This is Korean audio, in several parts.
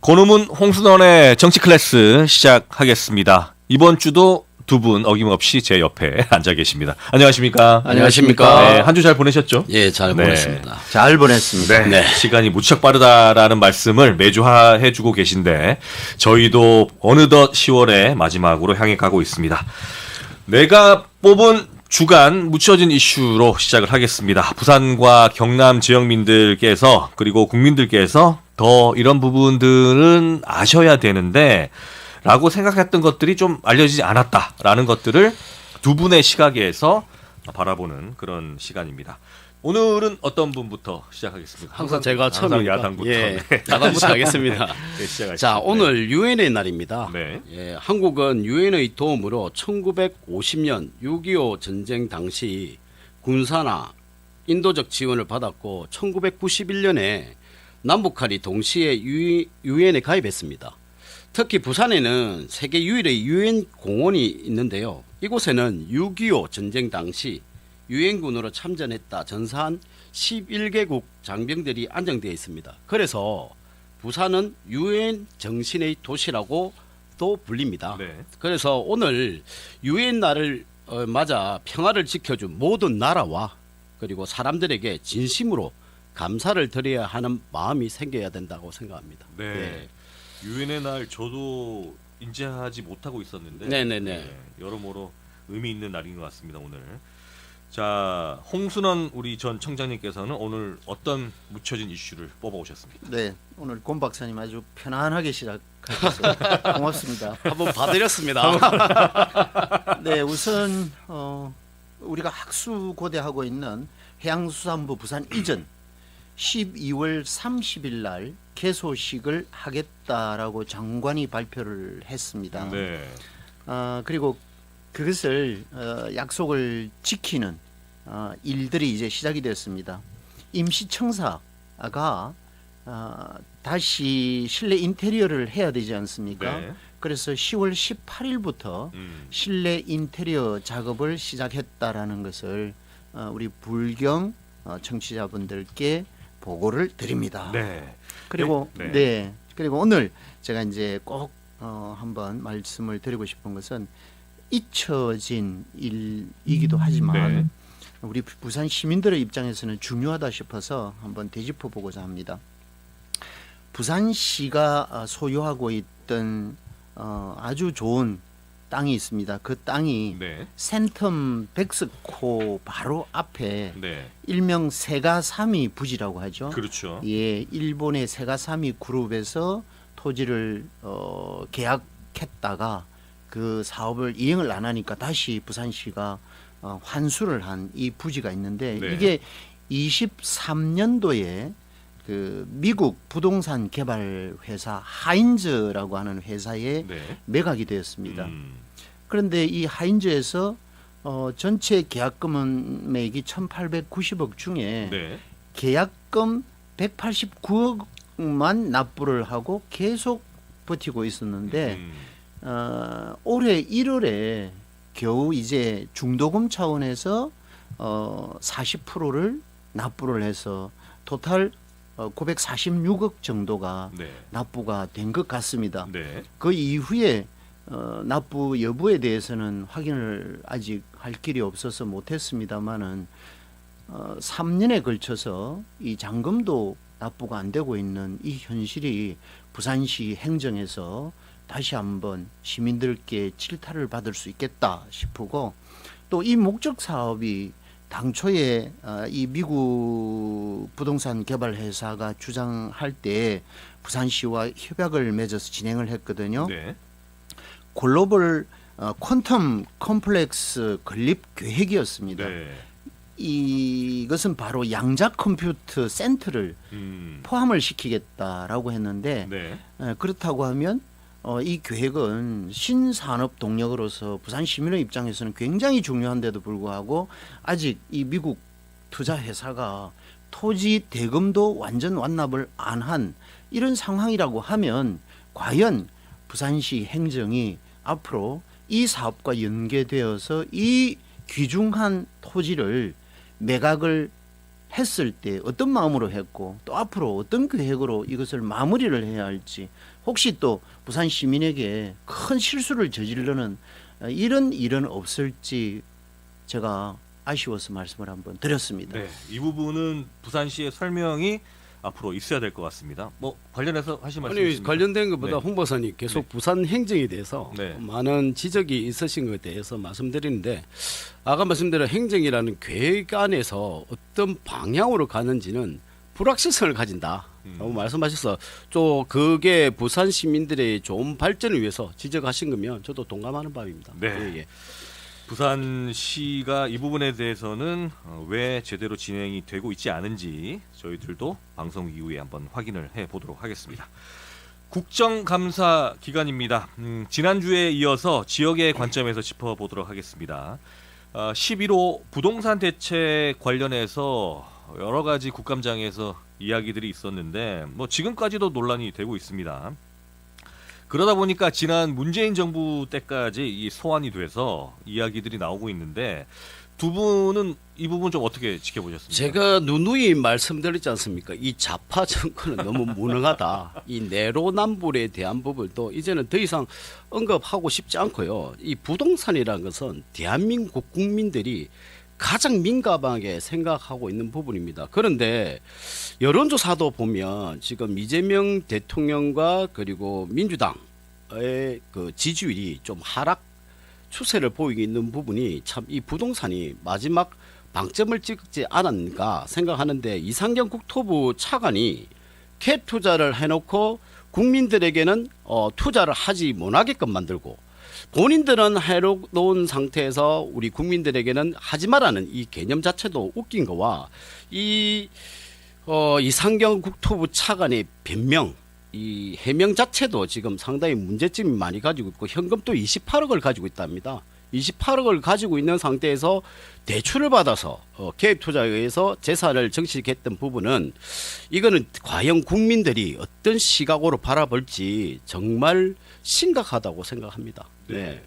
고노문 홍순원의 정치 클래스 시작하겠습니다. 이번 주도 두 분 어김없이 제 옆에 앉아 계십니다. 안녕하십니까? 안녕하십니까? 네, 한 주 잘 보내셨죠? 예, 잘 보냈습니다. 잘 보냈습니다. 네, 시간이 무척 빠르다라는 말씀을 매주 해주고 계신데 저희도 어느덧 10월의 마지막으로 향해 가고 있습니다. 내가 뽑은 주간 묻혀진 이슈로 시작을 하겠습니다. 부산과 경남 지역민들께서 그리고 국민들께서 더 이런 부분들은 아셔야 되는데 라고 생각했던 것들이 좀 알려지지 않았다라는 것들을 두 분의 시각에서 바라보는 그런 시간입니다. 오늘은 어떤 분부터 시작하겠습니까? 항상 제가 처음이니까. 야당부터. 예, 야당부터 하겠습니다. 네, 시작하시죠. 자, 오늘 유엔의 날입니다. 네. 예, 한국은 유엔의 도움으로 1950년 6.25 전쟁 당시 군사나 인도적 지원을 받았고 1991년에 남북한이 동시에 유엔에 가입했습니다. 특히 부산에는 세계 유일의 유엔 공원이 있는데요. 이곳에는 6.25 전쟁 당시 유엔군으로 참전했다 전사한 11개국 장병들이 안정되어 있습니다. 그래서 부산은 유엔 정신의 도시라고 또 불립니다. 네. 그래서 오늘 유엔 날을 맞아 평화를 지켜준 모든 나라와 그리고 사람들에게 진심으로 감사를 드려야 하는 마음이 생겨야 된다고 생각합니다. 네. 예. 유엔의 날 저도 인지하지 못하고 있었는데 네네네. 여러모로 의미 있는 날인 것 같습니다. 오늘. 자, 홍순원 우리 전 청장님께서는 오늘 어떤 묻혀진 이슈를 뽑아오셨습니까? 네, 오늘 권 박사님 아주 편안하게 시작하셔서 고맙습니다. 한번 봐드렸습니다. 네, 우선 우리가 학수고대하고 있는 해양수산부 부산 이전 12월 30일 날 개소식을 하겠다라고 장관이 발표를 했습니다. 네. 그리고 그것을 약속을 지키는 일들이 이제 시작이 됐습니다. 임시청사가 다시 실내 인테리어를 해야 되지 않습니까? 네. 그래서 10월 18일부터 실내 인테리어 작업을 시작했다라는 것을 우리 불경 청취자분들께 보고를 드립니다. 네. 그리고 네. 그리고 오늘 제가 이제 꼭 한번 말씀을 드리고 싶은 것은 잊혀진 일이기도 하지만 네. 우리 부산 시민들의 입장에서는 중요하다 싶어서 한번 되짚어 보고자 합니다. 부산시가 소유하고 있던 아주 좋은 땅이 있습니다. 그 땅이 네. 센텀 백스코 바로 앞에 네. 일명 세가사미 부지라고 하죠. 그렇죠. 예, 일본의 세가사미 그룹에서 토지를 계약했다가 그 사업을 이행을 안 하니까 다시 부산시가 환수를 한 이 부지가 있는데 네. 이게 23년도에 그 미국 부동산 개발 회사 하인즈라고 하는 회사에 네. 매각이 되었습니다. 그런데 이 하인즈에서 전체 계약금 금액이 1,890억 중에 네. 계약금 189억만 납부를 하고 계속 버티고 있었는데 올해 1월에 겨우 이제 중도금 차원에서 40%를 납부를 해서 토탈 946억 정도가 네. 납부가 된 것 같습니다. 네. 그 이후에 납부 여부에 대해서는 확인을 아직 할 길이 없어서 못했습니다만은 3년에 걸쳐서 이 잔금도 납부가 안 되고 있는 이 현실이 부산시 행정에서 다시 한번 시민들께 질타를 받을 수 있겠다 싶고 또 이 목적 사업이 당초에 이 미국 부동산 개발 회사가 주장할 때 부산시와 협약을 맺어서 진행을 했거든요. 네. 글로벌 퀀텀 컴플렉스 건립 계획이었습니다. 네. 이것은 바로 양자 컴퓨터 센터를 포함을 시키겠다라고 했는데 네. 그렇다고 하면 이 계획은 신산업 동력으로서 부산 시민의 입장에서는 굉장히 중요한데도 불구하고 아직 이 미국 투자 회사가 토지 대금도 완전 완납을 안 한 이런 상황이라고 하면 과연 부산시 행정이 앞으로 이 사업과 연계되어서 이 귀중한 토지를 매각을 했을 때 어떤 마음으로 했고 또 앞으로 어떤 계획으로 이것을 마무리를 해야 할지 혹시 또 부산 시민에게 큰 실수를 저지르는 이런 일은 없을지 제가 아쉬워서 말씀을 한번 드렸습니다. 네, 이 부분은 부산시의 설명이 앞으로 있어야 될 것 같습니다. 뭐 관련해서 하실 말씀 아니 있습니까? 관련된 것보다 네. 홍 박사님 계속 네. 부산 행정에 대해서 네. 많은 지적이 있으신 것에 대해서 말씀드리는데 아까 말씀드린 행정이라는 계획 안에서 어떤 방향으로 가는지는 불확실성을 가진다. 라고 말씀하셔서 또 그게 부산 시민들의 좋은 발전을 위해서 지적하신 거면 저도 동감하는 바입니다. 네. 예, 예. 부산시가 이 부분에 대해서는 왜 제대로 진행이 되고 있지 않은지 저희들도 방송 이후에 한번 확인을 해보도록 하겠습니다. 국정감사 기간입니다. 지난주에 이어서 지역의 관점에서 짚어보도록 하겠습니다. 11호 부동산 대책 관련해서 여러 가지 국감장에서 이야기들이 있었는데 뭐 지금까지도 논란이 되고 있습니다. 그러다 보니까 지난 문재인 정부 때까지 이 소환이 돼서 이야기들이 나오고 있는데 두 분은 이 부분 좀 어떻게 지켜보셨습니까? 제가 누누이 말씀드렸지 않습니까? 이 좌파 정권은 너무 무능하다. 이 내로남불에 대한 부분도 이제는 더 이상 언급하고 싶지 않고요. 이 부동산이라는 것은 대한민국 국민들이 가장 민감하게 생각하고 있는 부분입니다. 그런데 여론조사도 보면 지금 이재명 대통령과 그리고 민주당의 그 지지율이 좀 하락 추세를 보이고 있는 부분이 참 이 부동산이 마지막 방점을 찍지 않았는가 생각하는데 이상경 국토부 차관이 캡 투자를 해놓고 국민들에게는 투자를 하지 못하게끔 만들고 본인들은 해놓은 상태에서 우리 국민들에게는 하지 말라는 이 개념 자체도 웃긴 거와 이상경 국토부 차관의 변명 이 해명 자체도 지금 상당히 문제점이 많이 가지고 있고 현금도 28억을 가지고 있답니다. 28억을 가지고 있는 상태에서 대출을 받아서 개입 투자에 의해서 재산을 정식했던 부분은 이거는 과연 국민들이 어떤 시각으로 바라볼지 정말 심각하다고 생각합니다. 네.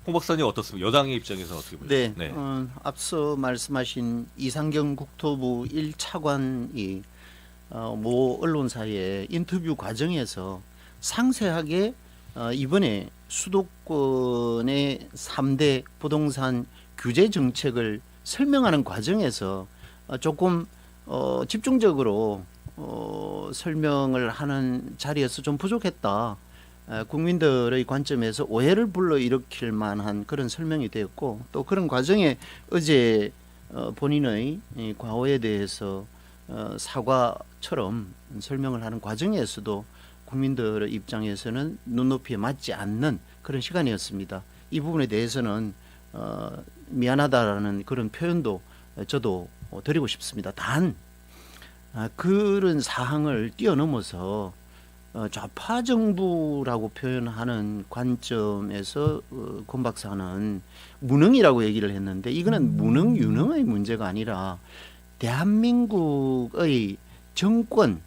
홍 박사님 어떻습니까? 여당의 입장에서 어떻게 보세요? 네, 앞서 말씀하신 이상경 국토부 1차관이 모 언론사의 인터뷰 과정에서 상세하게 이번에 수도권의 3대 부동산 규제 정책을 설명하는 과정에서 조금 집중적으로 설명을 하는 자리에서 좀 부족했다. 국민들의 관점에서 오해를 불러일으킬 만한 그런 설명이 되었고 또 그런 과정에 어제 본인의 과오에 대해서 사과처럼 설명을 하는 과정에서도 국민들의 입장에서는 눈높이에 맞지 않는 그런 시간이었습니다. 이 부분에 대해서는 미안하다라는 그런 표현도 저도 드리고 싶습니다. 단 그런 사항을 뛰어넘어서 좌파 정부라고 표현하는 관점에서 권 박사는 무능이라고 얘기를 했는데 이거는 무능 유능의 문제가 아니라 대한민국의 정권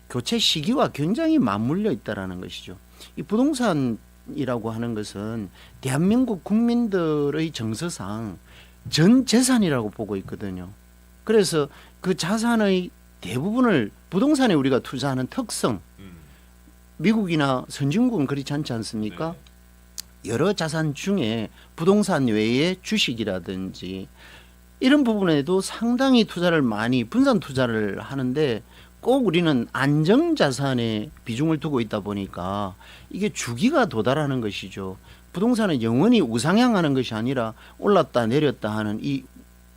교체 시기와 굉장히 맞물려 있다라는 것이죠. 이 부동산이라고 하는 것은 대한민국 국민들의 정서상 전 재산이라고 보고 있거든요. 그래서 그 자산의 대부분을 부동산에 우리가 투자하는 특성, 미국이나 선진국은 그렇지 않지 않습니까? 네. 여러 자산 중에 부동산 외에 주식이라든지 이런 부분에도 상당히 투자를 많이 분산 투자를 하는데 꼭 우리는 안정자산에 비중을 두고 있다 보니까 이게 주기가 도달하는 것이죠. 부동산은 영원히 우상향하는 것이 아니라 올랐다 내렸다 하는 이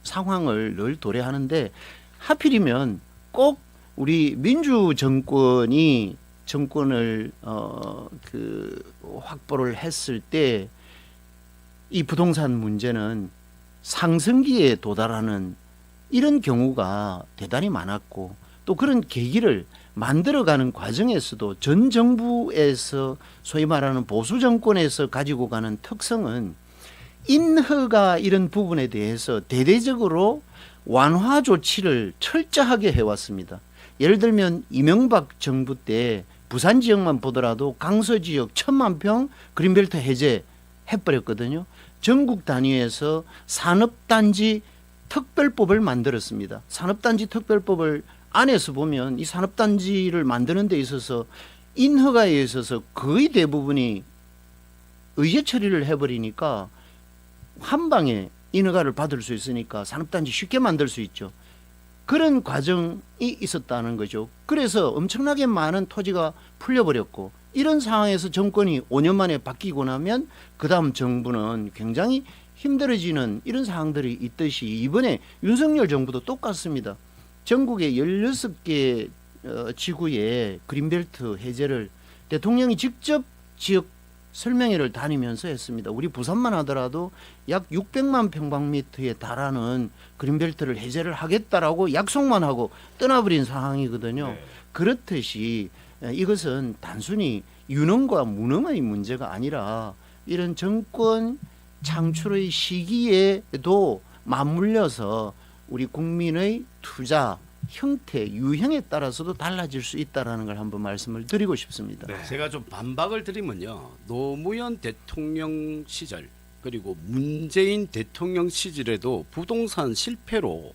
상황을 늘 도래하는데 하필이면 꼭 우리 민주 정권이 정권을 확보를 했을 때 이 부동산 문제는 상승기에 도달하는 이런 경우가 대단히 많았고 또 그런 계기를 만들어가는 과정에서도 전 정부에서 소위 말하는 보수 정권에서 가지고 가는 특성은 인허가 이런 부분에 대해서 대대적으로 완화 조치를 철저하게 해왔습니다. 예를 들면 이명박 정부 때 부산 지역만 보더라도 강서 지역 1,000만 평 그린벨트 해제해버렸거든요. 전국 단위에서 산업단지 특별법을 만들었습니다. 산업단지 특별법을 안에서 보면 이 산업단지를 만드는 데 있어서 인허가에 있어서 거의 대부분이 의제 처리를 해버리니까 한 방에 인허가를 받을 수 있으니까 산업단지 쉽게 만들 수 있죠. 그런 과정이 있었다는 거죠. 그래서 엄청나게 많은 토지가 풀려버렸고, 이런 상황에서 정권이 5년 만에 바뀌고 나면 그 다음 정부는 굉장히 힘들어지는 이런 상황들이 있듯이 이번에 윤석열 정부도 똑같습니다. 전국의 16개 지구의 그린벨트 해제를 대통령이 직접 지역 설명회를 다니면서 했습니다. 우리 부산만 하더라도 약 600만 평방미터에 달하는 그린벨트를 해제를 하겠다라고 약속만 하고 떠나버린 상황이거든요. 네. 그렇듯이 이것은 단순히 유능과 무능의 문제가 아니라 이런 정권 창출의 시기에도 맞물려서 우리 국민의 투자 형태, 유형에 따라서도 달라질 수 있다라는 걸 한번 말씀을 드리고 싶습니다. 네. 제가 좀 반박을 드리면요. 노무현 대통령 시절 그리고 문재인 대통령 시절에도 부동산 실패로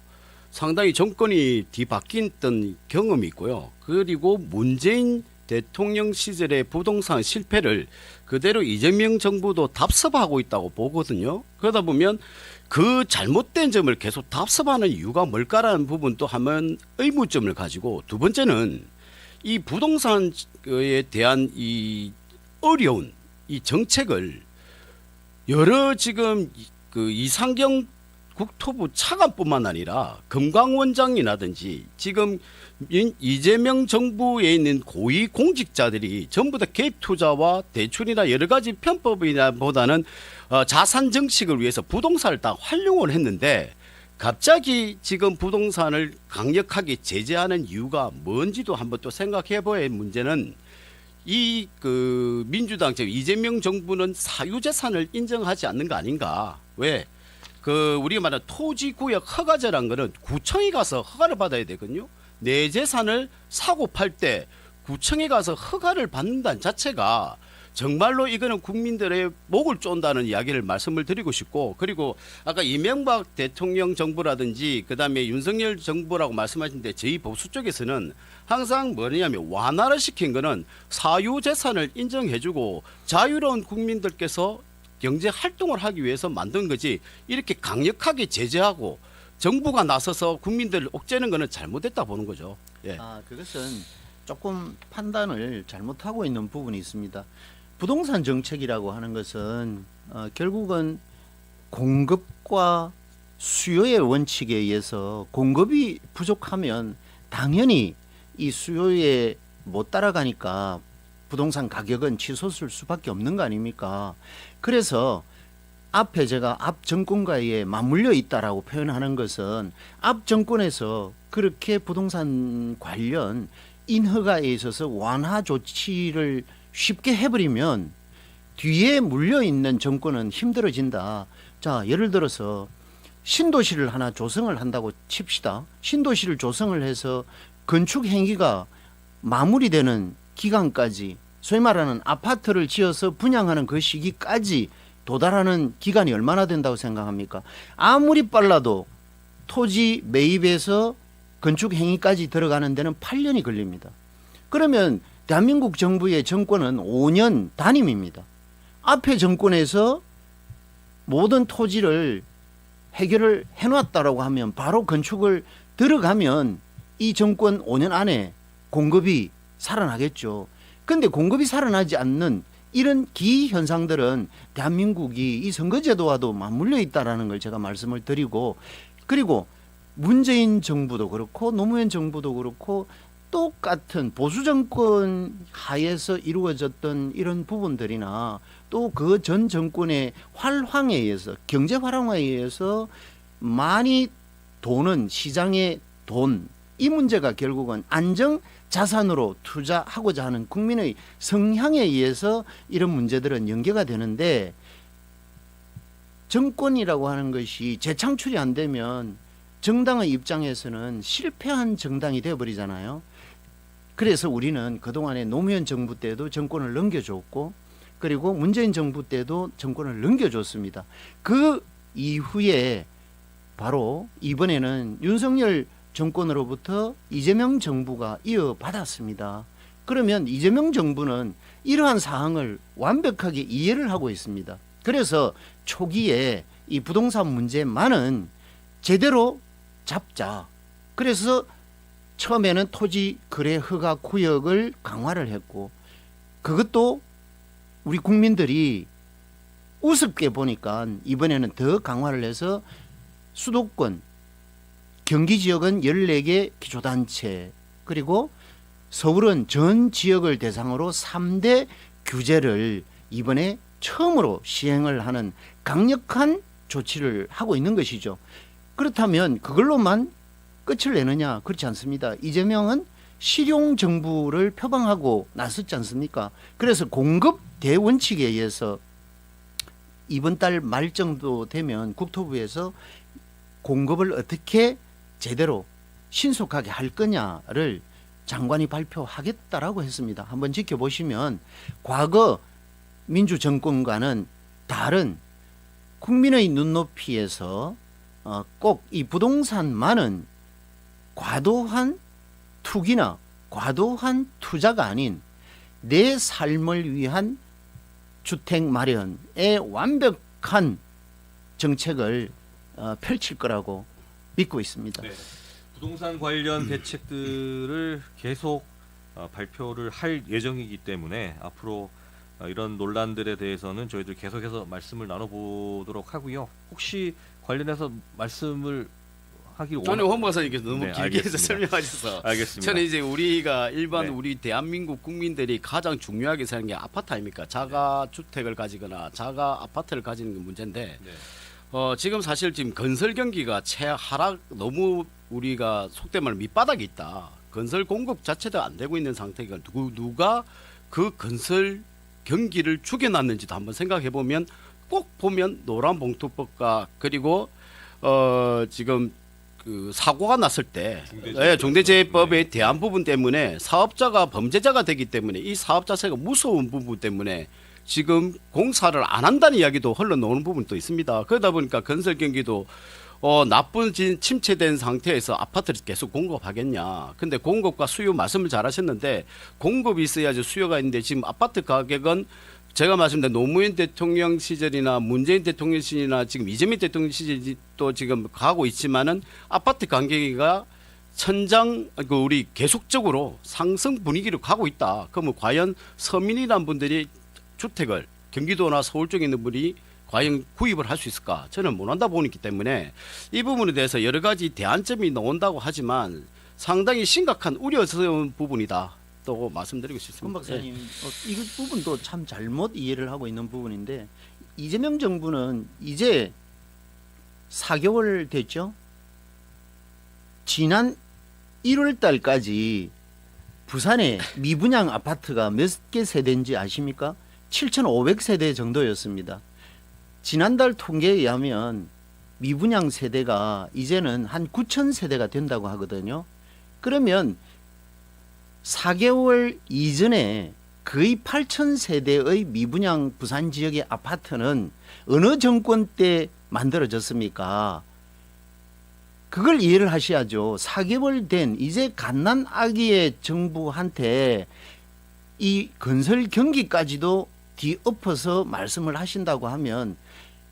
상당히 정권이 뒤바뀌었던 경험이 있고요. 그리고 문재인 대통령 시절의 부동산 실패를 그대로 이재명 정부도 답습하고 있다고 보거든요. 그러다 보면 그 잘못된 점을 계속 답습하는 이유가 뭘까라는 부분도 하면 의문점을 가지고, 두 번째는 이 부동산에 대한 이 어려운 이 정책을 여러 지금 그 이상경 국토부 차관뿐만 아니라 금강원장이라든지 지금 이재명 정부에 있는 고위 공직자들이 전부 다 개입 투자와 대출이나 여러 가지 편법이나 보다는 자산 정책을 위해서 부동산을 다 활용을 했는데, 갑자기 지금 부동산을 강력하게 제재하는 이유가 뭔지도 한번 또 생각해 봐야 할 문제는, 이 그 민주당 이재명 정부는 사유재산을 인정하지 않는 거 아닌가. 왜? 그 우리가 말하는 토지구역 허가제란 거는 구청에 가서 허가를 받아야 되거든요. 내 재산을 사고 팔 때 구청에 가서 허가를 받는다는 자체가 정말로 이거는 국민들의 목을 쫀다는 이야기를 말씀을 드리고 싶고, 그리고 아까 이명박 대통령 정부라든지 그다음에 윤석열 정부라고 말씀하신데, 저희 보수 쪽에서는 항상 뭐냐면 완화를 시킨 거는 사유재산을 인정해주고 자유로운 국민들께서 경제 활동을 하기 위해서 만든 거지, 이렇게 강력하게 제재하고 정부가 나서서 국민들을 옥죄는 거는 잘못됐다 보는 거죠. 예. 그것은 조금 판단을 잘못하고 있는 부분이 있습니다. 부동산 정책이라고 하는 것은 결국은 공급과 수요의 원칙에 의해서 공급이 부족하면 당연히 이 수요에 못 따라가니까 부동산 가격은 치솟을 수밖에 없는 거 아닙니까? 그래서 앞에 제가 앞 정권과에 맞물려 있다라고 표현하는 것은 앞 정권에서 그렇게 부동산 관련 인허가에 있어서 완화 조치를 쉽게 해버리면 뒤에 물려 있는 정권은 힘들어진다. 자, 예를 들어서 신도시를 하나 조성을 한다고 칩시다. 신도시를 조성을 해서 건축 행위가 마무리되는 기간까지, 소위 말하는 아파트를 지어서 분양하는 그 시기까지 도달하는 기간이 얼마나 된다고 생각합니까? 아무리 빨라도 토지 매입에서 건축 행위까지 들어가는 데는 8년이 걸립니다. 그러면 대한민국 정부의 정권은 5년 단임입니다. 앞에 정권에서 모든 토지를 해결을 해놨다라고 하면 바로 건축을 들어가면 이 정권 5년 안에 공급이 살아나겠죠. 그런데 공급이 살아나지 않는 이런 기현상들은 대한민국이 이 선거제도와도 맞물려 있다라는 걸 제가 말씀을 드리고, 그리고 문재인 정부도 그렇고 노무현 정부도 그렇고 똑같은 보수 정권 하에서 이루어졌던 이런 부분들이나 또 그 전 정권의 활황에 의해서, 경제 활황에 의해서 많이 도는 시장의 돈, 이 문제가 결국은 안정 자산으로 투자하고자 하는 국민의 성향에 의해서 이런 문제들은 연계가 되는데, 정권이라고 하는 것이 재창출이 안 되면 정당의 입장에서는 실패한 정당이 되어버리잖아요. 그래서 우리는 그동안에 노무현 정부 때도 정권을 넘겨줬고, 그리고 문재인 정부 때도 정권을 넘겨줬습니다. 그 이후에 바로 이번에는 윤석열 정권으로부터 이재명 정부가 이어받았습니다. 그러면 이재명 정부는 이러한 사항을 완벽하게 이해를 하고 있습니다. 그래서 초기에 이 부동산 문제만은 제대로 잡자. 그래서 처음에는 토지 거래 허가 구역을 강화를 했고, 그것도 우리 국민들이 우습게 보니까 이번에는 더 강화를 해서 수도권, 경기 지역은 14개 기초단체, 그리고 서울은 전 지역을 대상으로 3대 규제를 이번에 처음으로 시행을 하는 강력한 조치를 하고 있는 것이죠. 그렇다면 그걸로만 끝을 내느냐? 그렇지 않습니다. 이재명은 실용 정부를 표방하고 나섰지 않습니까? 그래서 공급 대원칙에 의해서 이번 달 말 정도 되면 국토부에서 공급을 어떻게 제대로 신속하게 할 거냐를 장관이 발표하겠다라고 했습니다. 한번 지켜보시면 과거 민주정권과는 다른 국민의 눈높이에서 꼭 이 부동산만은 과도한 투기나 과도한 투자가 아닌 내 삶을 위한 주택 마련의 완벽한 정책을 펼칠 거라고 믿고 있습니다. 네. 부동산 관련 대책들을 계속 발표를 할 예정이기 때문에 앞으로 이런 논란들에 대해서는 저희들 계속해서 말씀을 나눠보도록 하고요. 혹시 관련해서 말씀을 하길 아니 황 박사님께서 너무 네, 길게 해서 알겠습니다. 설명하셔서 알겠습니다. 저는 이제 우리가 일반 네. 우리 대한민국 국민들이 가장 중요하게 사는 게 아파트 아닙니까? 자가 주택을 가지거나 자가 아파트를 가지는 게 문제인데 네. 지금 사실 지금 건설 경기가 최하락 너무 우리가 속된 말 밑바닥에 있다. 건설 공급 자체도 안 되고 있는 상태가 누가 그 건설 경기를 죽여놨는지도 한번 생각해 보면 꼭 보면 노란봉투법과 그리고 지금 그 사고가 났을 때 종대재해법에 대한 부분 때문에 사업자가 범죄자가 되기 때문에 이 사업 자체가 무서운 부분 때문에 지금 공사를 안 한다는 이야기도 흘러나오는 부분도 있습니다. 그러다 보니까 건설 경기도 나쁜 침체된 상태에서 아파트를 계속 공급하겠냐. 근데 공급과 수요 말씀을 잘 하셨는데 공급이 있어야지 수요가 있는데 지금 아파트 가격은 제가 말씀드린 노무현 대통령 시절이나 문재인 대통령 시절이나 지금 이재명 대통령 시절도 지금 가고 있지만은 아파트 가격이 천장 우리 계속적으로 상승 분위기로 가고 있다. 그러면 과연 서민이란 분들이 주택을 경기도나 서울 쪽에 있는 분이 과연 구입을 할 수 있을까? 저는 못한다 보기 때문에 이 부분에 대해서 여러 가지 대안점이 나온다고 하지만 상당히 심각한 우려스러운 부분이다. 또 말씀드리고 권 싶습니다. 박사님, 이 부분도 참 잘못 이해를 하고 있는 부분인데 이재명 정부는 이제 4개월 됐죠. 지난 1월 달까지 부산에 미분양 아파트가 몇 개 세대인지 아십니까? 7,500세대 정도였습니다. 지난달 통계에 의하면 미분양 세대가 이제는 한 9,000세대가 된다고 하거든요. 그러면 4개월 이전에 거의 8,000세대의 미분양 부산 지역의 아파트는 어느 정권 때 만들어졌습니까? 그걸 이해를 하셔야죠. 4개월 된 이제 갓난 아기의 정부한테 이 건설 경기까지도 뒤엎어서 말씀을 하신다고 하면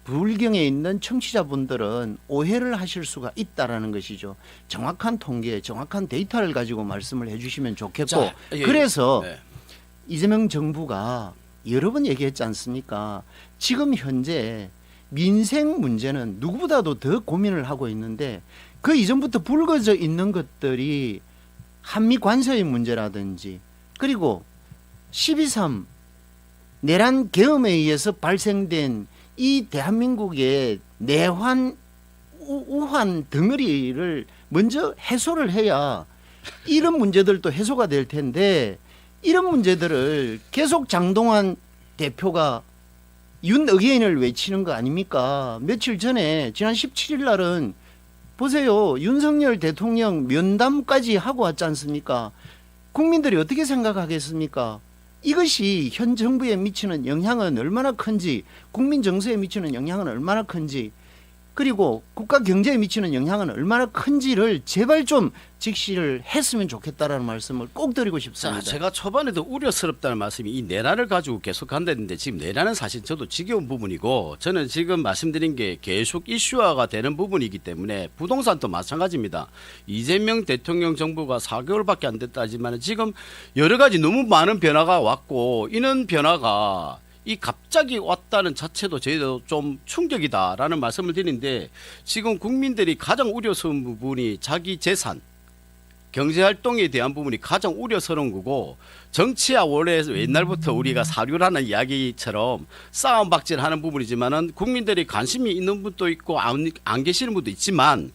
불경에 있는 청취자분들은 오해를 하실 수가 있다라는 것이죠. 정확한 통계, 정확한 데이터를 가지고 말씀을 해주시면 좋겠고, 자, 그래서 네. 이재명 정부가 여러 번 얘기했지 않습니까? 지금 현재 민생 문제는 누구보다도 더 고민을 하고 있는데 그 이전부터 불거져 있는 것들이 한미 관세의 문제라든지 그리고 12.3 내란 계엄에 의해서 발생된 이 대한민국의 내환 우환 덩어리를 먼저 해소를 해야 이런 문제들도 해소가 될 텐데 이런 문제들을 계속 장동환 대표가 윤 어게인을 외치는 거 아닙니까? 며칠 전에 지난 17일 날은 보세요. 윤석열 대통령 면담까지 하고 왔지 않습니까? 국민들이 어떻게 생각하겠습니까? 이것이 현 정부에 미치는 영향은 얼마나 큰지, 국민 정서에 미치는 영향은 얼마나 큰지 그리고 국가 경제에 미치는 영향은 얼마나 큰지를 제발 좀 직시를 했으면 좋겠다라는 말씀을 꼭 드리고 싶습니다. 자, 제가 초반에도 우려스럽다는 말씀이 이 내란을 가지고 계속 한다는데 지금 내란은 사실 저도 지겨운 부분이고 저는 지금 말씀드린 게 계속 이슈화가 되는 부분이기 때문에 부동산도 마찬가지입니다. 이재명 대통령 정부가 4개월밖에 안 됐다지만 지금 여러 가지 너무 많은 변화가 왔고 이런 변화가 이 갑자기 왔다는 자체도 저희도 좀 충격이다라는 말씀을 드리는데 지금 국민들이 가장 우려스러운 부분이 자기 재산 경제활동에 대한 부분이 가장 우려스러운 거고 정치야 원래 옛날부터 우리가 사류라는 이야기처럼 싸움박질하는 부분이지만은 국민들이 관심이 있는 분도 있고 안 계시는 분도 있지만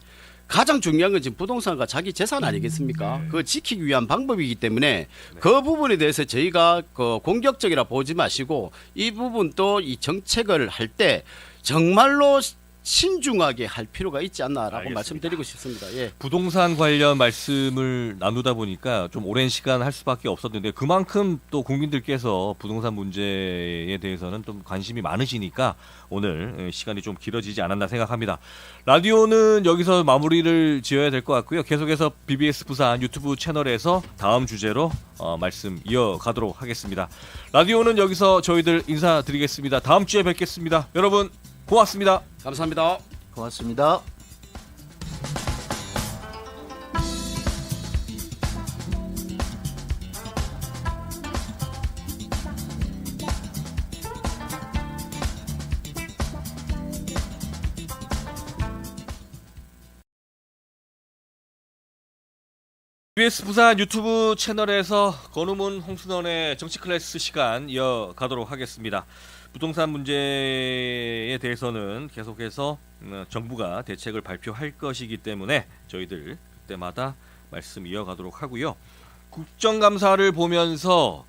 가장 중요한 건 지금 부동산과 자기 재산 아니겠습니까? 그거 지키기 위한 방법이기 때문에 그 부분에 대해서 저희가 그 공격적이라 보지 마시고 이 부분도 이 정책을 할 때 정말로 신중하게 할 필요가 있지 않나라고 알겠습니다. 말씀드리고 싶습니다. 예. 부동산 관련 말씀을 나누다 보니까 좀 오랜 시간 할 수밖에 없었는데 그만큼 또 국민들께서 부동산 문제에 대해서는 좀 관심이 많으시니까 오늘 시간이 좀 길어지지 않았나 생각합니다. 라디오는 여기서 마무리를 지어야 될 것 같고요. 계속해서 BBS 부산 유튜브 채널에서 다음 주제로 말씀 이어가도록 하겠습니다. 라디오는 여기서 저희들 인사드리겠습니다. 다음 주에 뵙겠습니다. 여러분 고맙습니다. 감사합니다. 고맙습니다. BBS 부산 유튜브 채널에서 권우문 홍순원의 정치 클래스 시간 이어가도록 하겠습니다. 부동산 문제에 대해서는 계속해서 정부가 대책을 발표할 것이기 때문에 저희들 그때마다 말씀 이어가도록 하고요. 국정감사를 보면서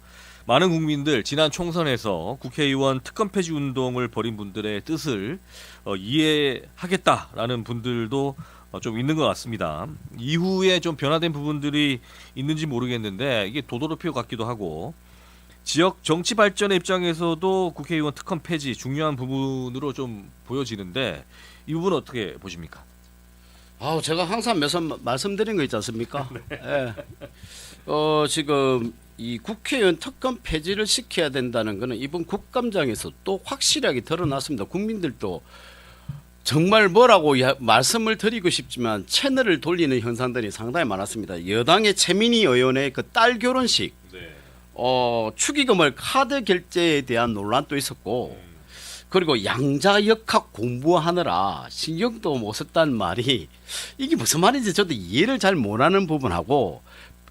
많은 국민들 지난 총선에서 국회의원 특검 폐지 운동을 벌인 분들의 뜻을 이해하겠다라는 분들도 좀 있는 것 같습니다. 이후에 좀 변화된 부분들이 있는지 모르겠는데 이게 도도로표 같기도 하고 지역 정치 발전의 입장에서도 국회의원 특검 폐지 중요한 부분으로 좀 보여지는데 이 부분은 어떻게 보십니까? 제가 항상 말씀드린 거 있지 않습니까? 예. 지금 이 국회의원 특검 폐지를 시켜야 된다는 거는 이번 국감장에서 또 확실하게 드러났습니다. 국민들도 정말 뭐라고 말씀을 드리고 싶지만 채널을 돌리는 현상들이 상당히 많았습니다. 여당의 최민희 의원의 그 딸 결혼식, 축의금을 카드 결제에 대한 논란도 있었고, 그리고 양자 역학 공부하느라 신경도 못 썼다는 말이 이게 무슨 말인지 저도 이해를 잘 못하는 부분하고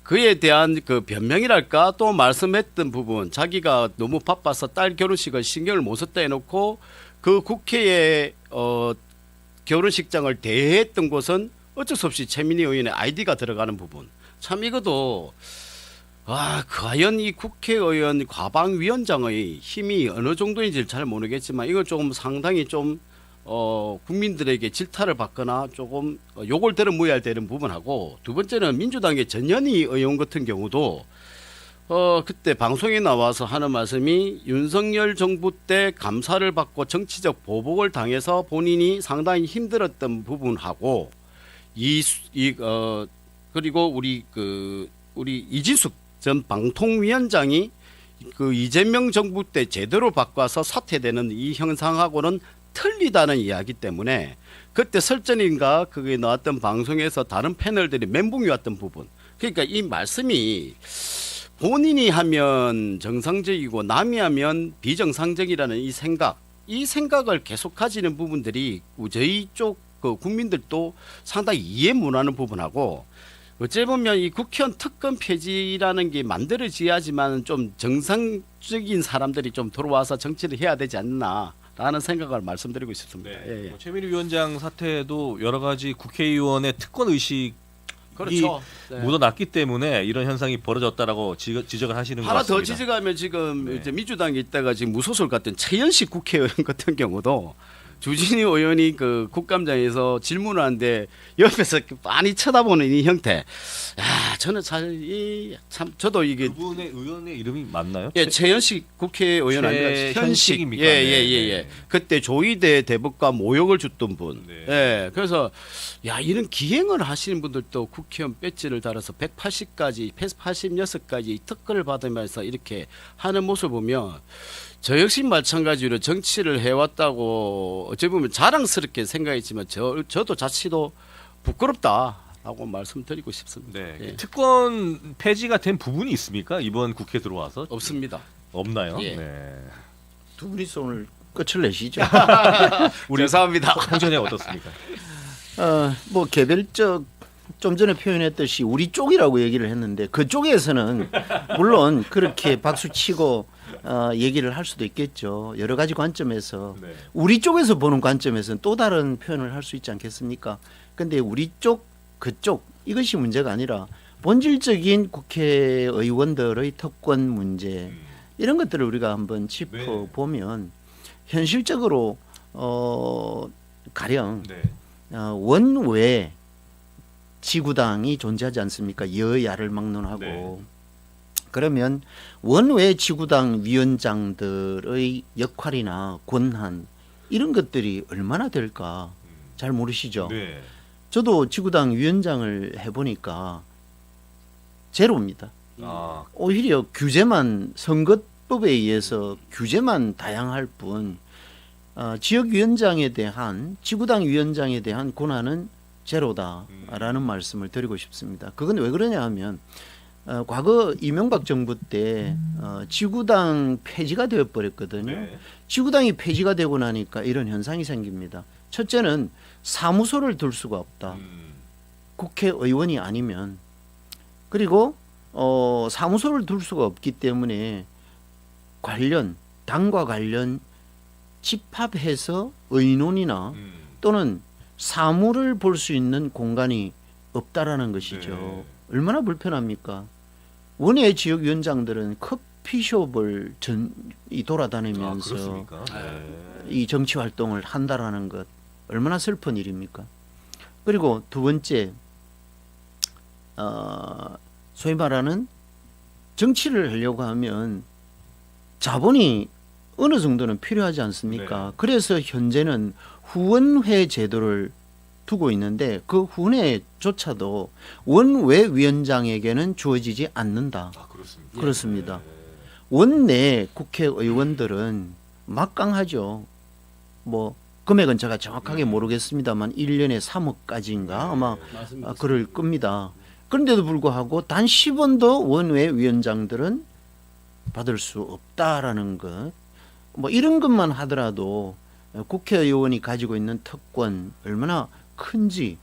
그에 대한 그 변명이랄까 또 말씀했던 부분 자기가 너무 바빠서 딸 결혼식을 신경을 못 썼다 해놓고 그 국회에 결혼식장을 대회했던 곳은 어쩔 수 없이 최민희 의원의 아이디가 들어가는 부분 참 이것도 과연 이 국회의원 과방위원장의 힘이 어느 정도인지 잘 모르겠지만 이걸 조금 상당히 좀 국민들에게 질타를 받거나 조금 욕을 들어무야 되는 부분하고 두 번째는 민주당의 전현희 의원 같은 경우도 그때 방송에 나와서 하는 말씀이 윤석열 정부 때 감사를 받고 정치적 보복을 당해서 본인이 상당히 힘들었던 부분하고 그리고 우리 이진숙 전 방통위원장이 그 이재명 정부 때 제대로 바꿔서 사퇴되는 이 형상하고는 틀리다는 이야기 때문에 그때 설전인가 그게 나왔던 방송에서 다른 패널들이 멘붕이 왔던 부분 그러니까 이 말씀이 본인이 하면 정상적이고 남이 하면 비정상적이라는 이 생각을 계속 가지는 부분들이 저희 쪽 그 국민들도 상당히 이해 못하는 부분하고 어찌 보면 이 국회의원 특검 폐지라는 게 만들어져야지만 좀 정상적인 사람들이 좀 들어와서 정치를 해야 되지 않나라는 생각을 말씀드리고 싶습니다. 네. 예. 최민희 위원장 사태도 여러 가지 국회의원의 특권 의식이 그렇죠. 묻어났기 때문에 이런 현상이 벌어졌다라고 지적을 하시는 것 하나 같습니다. 더 지적하면 지금 이제 민주당에 있다가 지금 무소속 같은 최연식 국회의원 같은 경우도 주진희 의원이 그 국감장에서 질문을 하는데 옆에서 많이 쳐다보는 이 형태. 야, 저는 참 저도 이게 그분의 의원의 이름이 맞나요? 예, 최현식 국회의원 아니라 최현식입니까? 예예예. 네. 그때 조이대 대법관 모욕을 줬던 분. 네. 예. 그래서 야, 이런 기행을 하시는 분들도 국회의원 배지를 달아서 180까지 186까지 특허를 받으면서 이렇게 하는 모습을 보면 저 역시 마찬가지로 정치를 해왔다고 어찌 보면 자랑스럽게 생각했지만 저도 자치도 부끄럽다라고 말씀드리고 싶습니다. 네. 예. 특권 폐지가 된 부분이 있습니까? 이번 국회 들어와서 없습니다. 없나요? 예. 네. 두 분이서 오늘 끝을 내시죠. 우리 감사합니다. 홍전에 어떻습니까? 뭐 개별적 좀 전에 표현했듯이 우리 쪽이라고 얘기를 했는데 그쪽에서는 물론 그렇게 박수치고 얘기를 할 수도 있겠죠. 여러 가지 관점에서 네. 우리 쪽에서 보는 관점에서는 또 다른 표현을 할 수 있지 않겠습니까? 근데 우리 쪽, 그쪽 이것이 문제가 아니라 본질적인 국회의원들의 특권 문제 이런 것들을 우리가 한번 짚어보면 현실적으로 가령 네. 원외 지구당이 존재하지 않습니까? 여야를 막론하고 네. 그러면 원외 지구당 위원장들의 역할이나 권한 이런 것들이 얼마나 될까 잘 모르시죠? 네. 저도 지구당 위원장을 해보니까 제로입니다. 아, 오히려 규제만 선거법에 의해서 규제만 다양할 뿐 지역위원장에 대한 지구당 위원장에 대한 권한은 제로다라는 말씀을 드리고 싶습니다. 그건 왜 그러냐 하면 과거 이명박 정부 때 지구당 폐지가 되어버렸거든요. 네. 지구당이 폐지가 되고 나니까 이런 현상이 생깁니다. 첫째는 사무소를 둘 수가 없다. 국회의원이 아니면. 그리고 사무소를 둘 수가 없기 때문에 당과 관련 집합해서 의논이나 또는 사무를 볼 수 있는 공간이 없다라는 것이죠. 네. 얼마나 불편합니까? 원외 지역위원장들은 커피숍을 돌아다니면서 그렇습니까? 네. 이 정치 활동을 한다라는 것 얼마나 슬픈 일입니까? 그리고 두 번째 소위 말하는 정치를 하려고 하면 자본이 어느 정도는 필요하지 않습니까? 네. 그래서 현재는 후원회 제도를 두고 있는데 그 후원회조차도 원외 위원장에게는 주어지지 않는다. 아, 그렇습니다. 그렇습니다. 네. 원내 국회의원들은 막강하죠. 뭐 금액은 제가 정확하게 모르겠습니다만 1년에 3억까지인가 아마 맞습니다. 그럴 겁니다. 그런데도 불구하고 단 10원도 원외 위원장들은 받을 수 없다라는 것. 뭐 이런 것만 하더라도 국회의원이 가지고 있는 특권 얼마나 큰지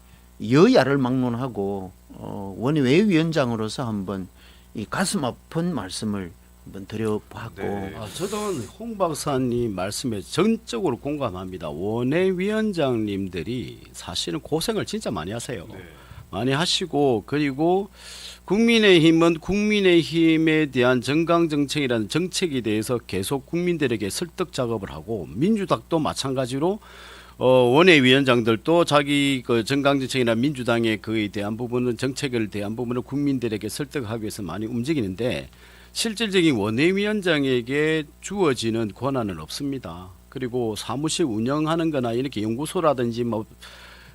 여야를 막론하고 원외 위원장으로서 한번 이 가슴 아픈 말씀을 한번 드려봤고 네. 저도 홍 박사님 말씀에 전적으로 공감합니다. 원내위원장님들이 사실은 고생을 진짜 많이 하세요. 네. 많이 하시고 그리고 국민의힘은 국민의힘에 대한 정강정책이라는 정책에 대해서 계속 국민들에게 설득 작업을 하고 민주당도 마찬가지로 원외위원장들도 자기 그 정강정책이나 민주당의 그에 대한 부분은 정책을 대한 부분을 국민들에게 설득하기 위해서 많이 움직이는데 실질적인 원내위원장에게 주어지는 권한은 없습니다. 그리고 사무실 운영하는 거나 이렇게 연구소라든지 뭐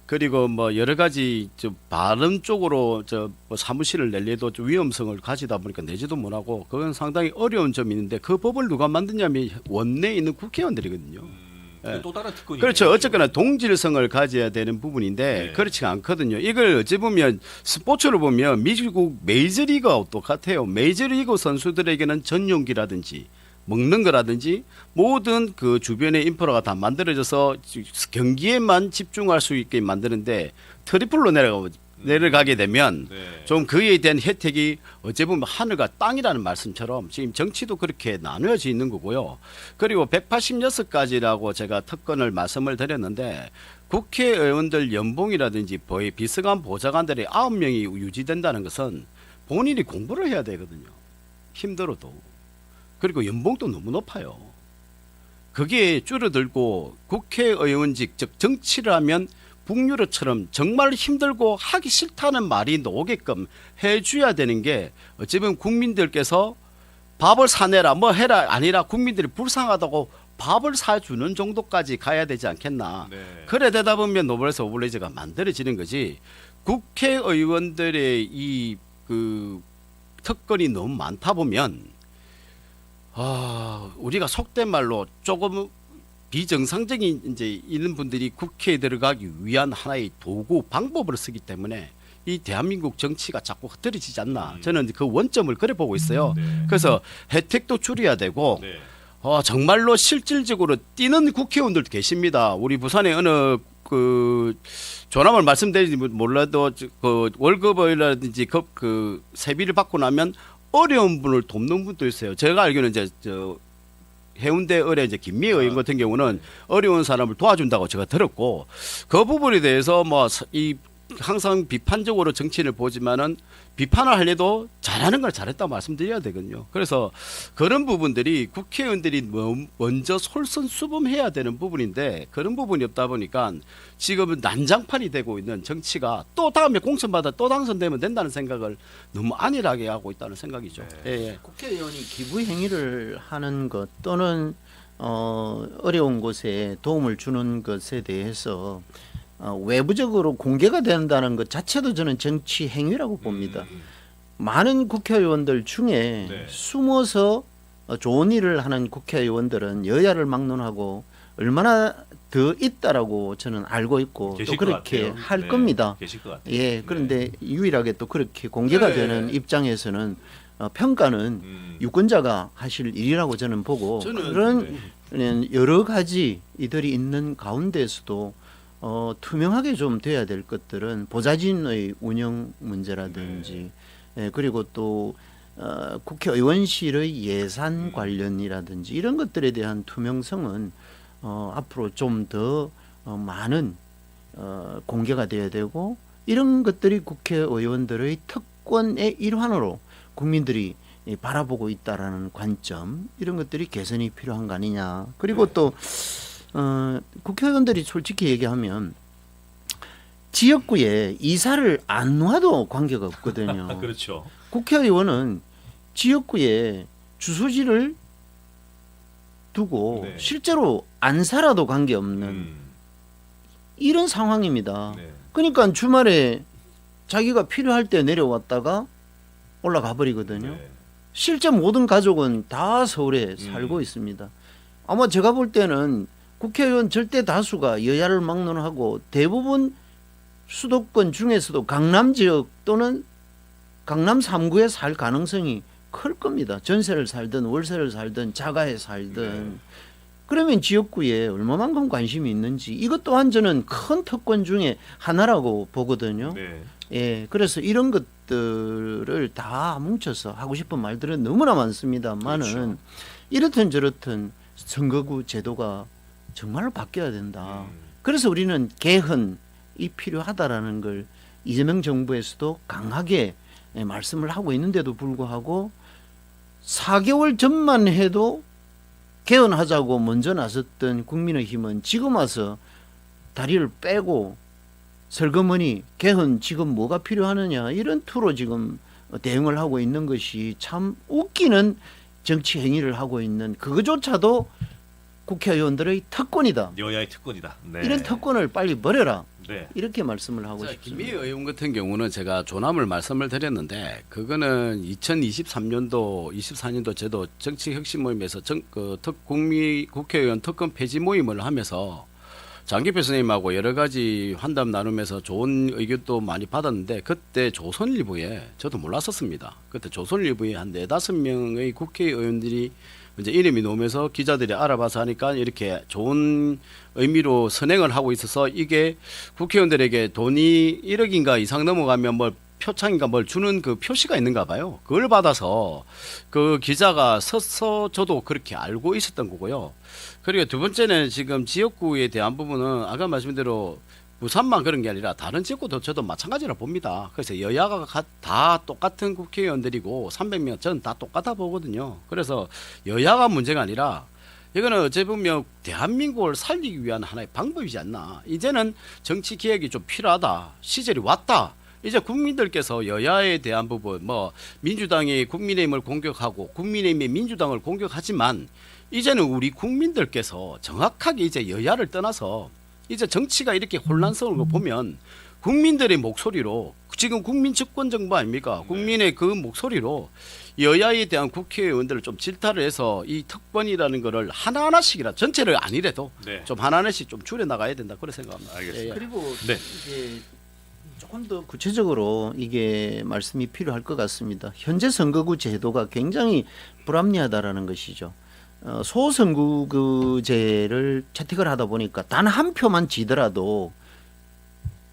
그리고 뭐 여러 가지 발음 쪽으로 뭐 사무실을 낼래도 좀 위험성을 가지다 보니까 내지도 못하고 그건 상당히 어려운 점이 있는데 그 법을 누가 만드냐면 원내에 있는 국회의원들이거든요. 예. 또 다른 특권이 그렇죠. 있겠죠. 어쨌거나 동질성을 가져야 되는 부분인데 네. 그렇지가 않거든요. 이걸 어찌 보면 스포츠로 보면 미국 메이저리그와 똑같아요. 메이저리그 선수들에게는 전용기라든지 먹는 거라든지 모든 그 주변의 인프라가 다 만들어져서 경기에만 집중할 수 있게 만드는데 트리플로 내려가게 되면 네. 좀 그에 대한 혜택이 어찌 보면 하늘과 땅이라는 말씀처럼 지금 정치도 그렇게 나누어져 있는 거고요. 그리고 186가지라고 제가 특권을 말씀을 드렸는데 국회의원들 연봉이라든지 비서관 보좌관들이 9명이 유지된다는 것은 본인이 공부를 해야 되거든요. 힘들어도. 그리고 연봉도 너무 높아요. 그게 줄어들고 국회의원직 즉 정치를 하면 북유럽처럼 정말 힘들고 하기 싫다는 말이 나오게끔 해줘야 되는 게 어찌 보면 국민들께서 밥을 사내라 뭐 해라 아니라 국민들이 불쌍하다고 밥을 사주는 정도까지 가야 되지 않겠나. 네. 그래 되다 보면 노블레스 오블리주가 만들어지는 거지. 국회의원들의 이 그 특권이 너무 많다 보면 우리가 속된 말로 조금 비정상적인 이제 이런 분들이 국회에 들어가기 위한 하나의 도구 방법을 쓰기 때문에 이 대한민국 정치가 자꾸 흐트러지지 않나. 저는 그 원점을 그래 보고 있어요. 네. 그래서 혜택도 줄여야 되고 네. 정말로 실질적으로 뛰는 국회의원들도 계십니다. 우리 부산에 어느 그 조남을 말씀드리지 몰라도 그 월급이라든지 그 세비를 받고 나면 어려운 분을 돕는 분도 있어요. 제가 알기로는 이제 해운대 을의 이제 김미애 의원 같은 경우는 어려운 사람을 도와준다고 제가 들었고 그 부분에 대해서 뭐 이 항상 비판적으로 정치인을 보지만은 비판을 하려도 잘하는 걸 잘했다고 말씀드려야 되거든요. 그래서 그런 부분들이 국회의원들이 먼저 솔선수범해야 되는 부분인데 그런 부분이 없다 보니까 지금은 난장판이 되고 있는 정치가 또 다음에 공천받아 또 당선되면 된다는 생각을 너무 안일하게 하고 있다는 생각이죠. 네. 예. 국회의원이 기부 행위를 하는 것 또는 어려운 곳에 도움을 주는 것에 대해서 외부적으로 공개가 된다는 것 자체도 저는 정치 행위라고 봅니다. 많은 국회의원들 중에 네. 숨어서 좋은 일을 하는 국회의원들은 여야를 막론하고 얼마나 더 있다라고 저는 알고 있고 계실 또 것 그렇게 같아요. 할 네. 겁니다. 계실 것 같아요. 예, 그런데 유일하게 또 그렇게 공개가 네. 되는 입장에서는 평가는 유권자가 하실 일이라고 저는 보고 저는 그런 여러 가지 이들이 있는 가운데서도 투명하게 좀 돼야 될 것들은 보좌진의 운영 문제라든지 예, 그리고 또 국회의원실의 예산 관련이라든지 이런 것들에 대한 투명성은 앞으로 좀 더 많은 공개가 돼야 되고 이런 것들이 국회의원들의 특권의 일환으로 국민들이 바라보고 있다라는 관점 이런 것들이 개선이 필요한 거 아니냐. 그리고 또 국회의원들이 솔직히 얘기하면 지역구에 이사를 안 놔도 관계가 없거든요. 그렇죠. 국회의원은 지역구에 주소지를 두고 네. 실제로 안 살아도 관계없는 이런 상황입니다. 네. 그러니까 주말에 자기가 필요할 때 내려왔다가 올라가 버리거든요. 네. 실제 모든 가족은 다 서울에 살고 있습니다. 아마 제가 볼 때는 국회의원 절대 다수가 여야를 막론하고 대부분 수도권 중에서도 강남 지역 또는 강남 3구에 살 가능성이 클 겁니다. 전세를 살든 월세를 살든 자가에 살든. 네. 그러면 지역구에 얼마만큼 관심이 있는지 이것 또한 저는 큰 특권 중에 하나라고 보거든요. 네. 예, 그래서 이런 것들을 다 뭉쳐서 하고 싶은 말들은 너무나 많습니다만은 그렇죠. 이렇든 저렇든 선거구 제도가 정말로 바뀌어야 된다. 그래서 우리는 개헌이 필요하다라는 걸 이재명 정부에서도 강하게 말씀을 하고 있는데도 불구하고 4개월 전만 해도 개헌하자고 먼저 나섰던 국민의힘은 지금 와서 다리를 빼고 설거머니 개헌 지금 뭐가 필요하느냐 이런 투로 지금 대응을 하고 있는 것이 참 웃기는 정치 행위를 하고 있는 그거조차도 국회의원들의 특권이다. 여야의 특권이다. 네. 이런 특권을 빨리 버려라. 네. 이렇게 말씀을 하고 자, 싶습니다. 김미애 의원 같은 경우는 제가 조남을 말씀을 드렸는데 그거는 2023년도, 24년도 제도 정치 혁신 모임에서 국회의원 특권 폐지 모임을 하면서 장기표 선생님하고 여러 가지 환담 나누면서 좋은 의견도 많이 받았는데 그때 조선일보에 저도 몰랐었습니다. 그때 조선일보에 한 4-5명의 국회의원들이 이제 이름이 나오면서 기자들이 알아봐서 하니까 이렇게 좋은 의미로 선행을 하고 있어서 이게 국회의원들에게 돈이 1억인가 이상 넘어가면 뭘 표창인가 뭘 주는 그 표시가 있는가 봐요. 그걸 받아서 그 기자가 서서 저도 그렇게 알고 있었던 거고요. 그리고 두 번째는 지금 지역구에 대한 부분은 아까 말씀대로 부산만 그런 게 아니라 다른 지역구도 저도 마찬가지라 봅니다. 그래서 여야가 다 똑같은 국회의원들이고 300명 저는 다 똑같아 보거든요. 그래서 여야가 문제가 아니라 이거는 어찌 보면 대한민국을 살리기 위한 하나의 방법이지 않나. 이제는 정치 개혁이 좀 필요하다. 시절이 왔다. 이제 국민들께서 여야에 대한 부분, 뭐 민주당이 국민의힘을 공격하고 국민의힘이 민주당을 공격하지만 이제는 우리 국민들께서 정확하게 이제 여야를 떠나서 이제 정치가 이렇게 혼란스러운 거 보면 국민들의 목소리로 지금 국민 집권 정부 아닙니까? 국민의 그 목소리로 여야에 대한 국회의원들을 좀 질타를 해서 이 특권이라는 거를 하나하나씩이라 전체를 아니래도 네. 좀 하나하나씩 좀 줄여 나가야 된다 그렇게 생각합니다. 알겠습니다. 예, 예. 그리고 네. 이게 조금 더 구체적으로 이게 말씀이 필요할 것 같습니다. 현재 선거구 제도가 굉장히 불합리하다라는 것이죠. 소선거구제를 채택을 하다 보니까 단 한 표만 지더라도